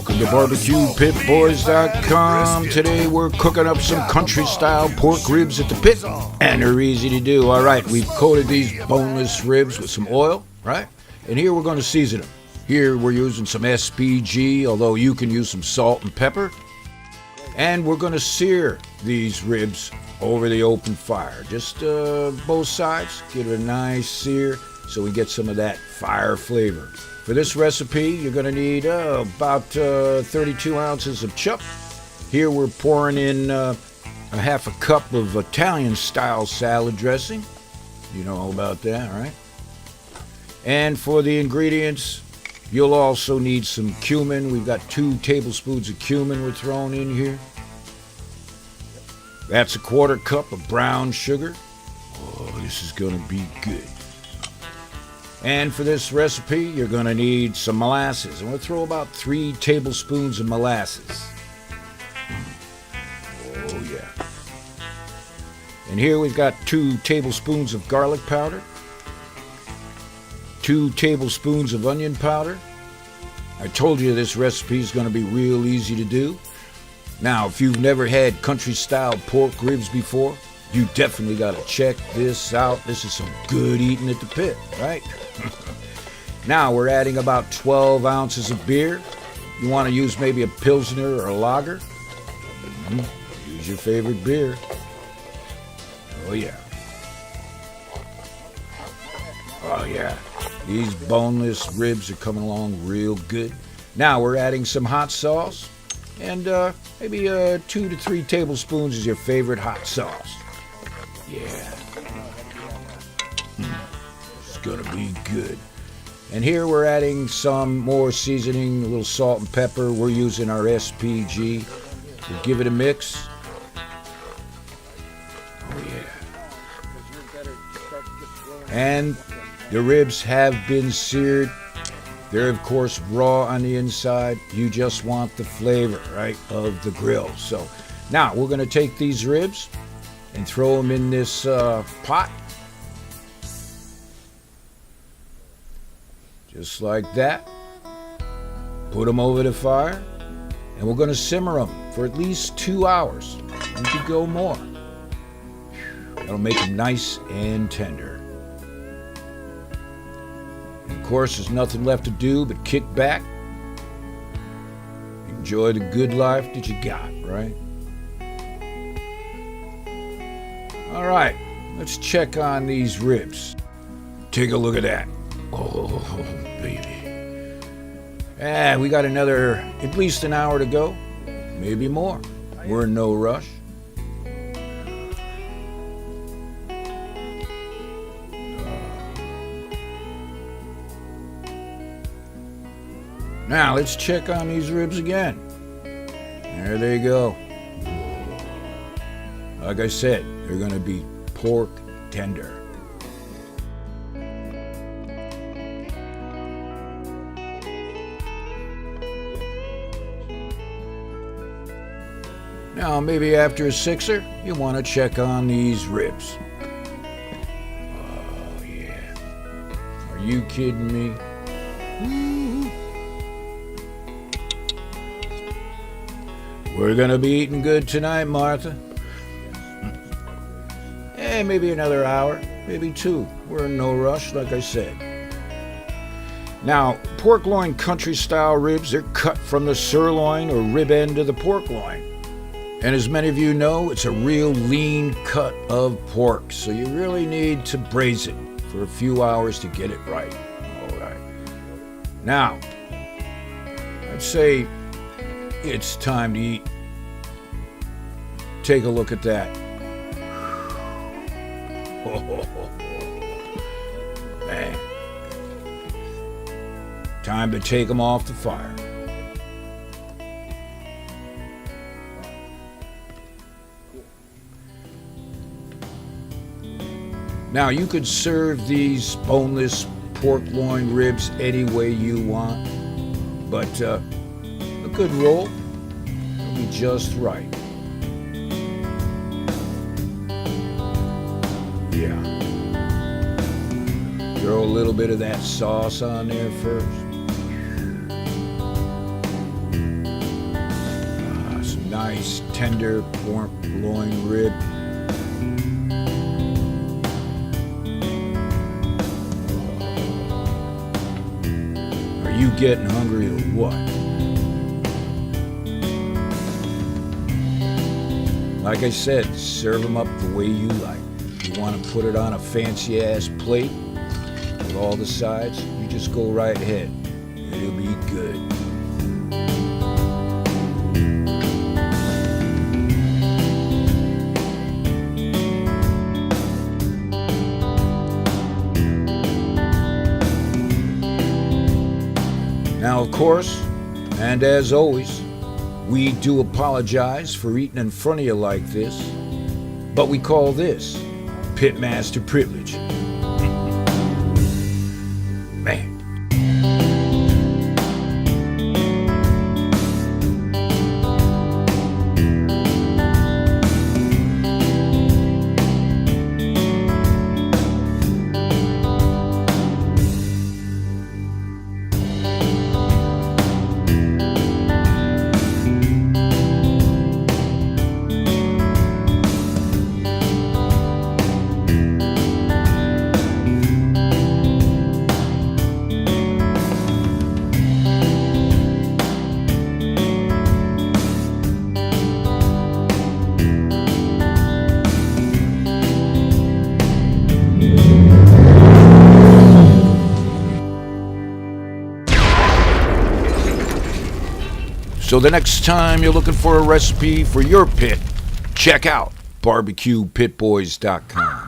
Welcome to BBQPitBoys.com. Today we're cooking up some country-style pork ribs at the pit, and they're easy to do. All right, we've coated these boneless ribs with some oil, right? And here we're going to season them. Here we're using some SPG, although you can use some salt and pepper. And we're going to sear these ribs over the open fire. Just both sides, get a nice sear so we get some of that fire flavor. For this recipe, you're going to need about 32 ounces of chuck. Here we're pouring in a half a cup of Italian-style salad dressing. You know all about that, right? And for the ingredients, you'll also need some cumin. We've got 2 tablespoons of cumin we're throwing in here. That's a 1/4 cup of brown sugar. Oh, this is going to be good. And for this recipe, you're going to need some molasses. I'm going to throw about 3 tablespoons of molasses. Oh, yeah. And here we've got 2 tablespoons of garlic powder, 2 tablespoons of onion powder. I told you this recipe is going to be real easy to do. Now, if you've never had country-style pork ribs before, you definitely got to check this out. This is some good eating at the pit, right? Now we're adding about 12 ounces of beer. You want to use maybe a Pilsner or a lager. Use your favorite beer. Oh, yeah. Oh, yeah. These boneless ribs are coming along real good. Now we're adding some hot sauce. And maybe 2 to 3 tablespoons is your favorite hot sauce. Yeah. It's gonna be good. And here we're adding some more seasoning, a little salt and pepper. We're using our SPG. We'll give it a mix. Oh yeah. And the ribs have been seared. They're of course raw on the inside. You just want the flavor, right, of the grill. So now we're gonna take these ribs and throw them in this pot. Just like that. Put them over the fire, and we're going to simmer them for at least 2 hours. You could go more. That'll make them nice and tender. And of course, there's nothing left to do but kick back. Enjoy the good life that you got, right? All right, let's check on these ribs. Take a look at that. Oh, baby. We got another, at least an hour to go, maybe more. We're in no rush. Now, let's check on these ribs again. There they go. Like I said, they're going to be pork tender. Now, maybe after a 6er, you want to check on these ribs. Oh, yeah. Are you kidding me? Woo. We're going to be eating good tonight, Martha. Maybe another hour, maybe 2. We're in no rush, like I said. Now, pork loin country-style ribs, they're cut from the sirloin or rib end of the pork loin. And as many of you know, it's a real lean cut of pork, so you really need to braise it for a few hours to get it right. All right. Now, I'd say it's time to eat. Take a look at that. Oh, man. Time to take them off the fire. Now, you could serve these boneless pork loin ribs any way you want, but a good roll will be just right. Yeah. Throw a little bit of that sauce on there first. nice tender pork loin rib. Are you getting hungry or what? Like I said, serve them up the way you like. You want to put it on a fancy ass plate with all the sides, you just go right ahead. It'll be good. Now, of course, and as always, we do apologize for eating in front of you like this, but we call this Pitmaster privilege. Man. So the next time you're looking for a recipe for your pit, check out BBQPitBoys.com.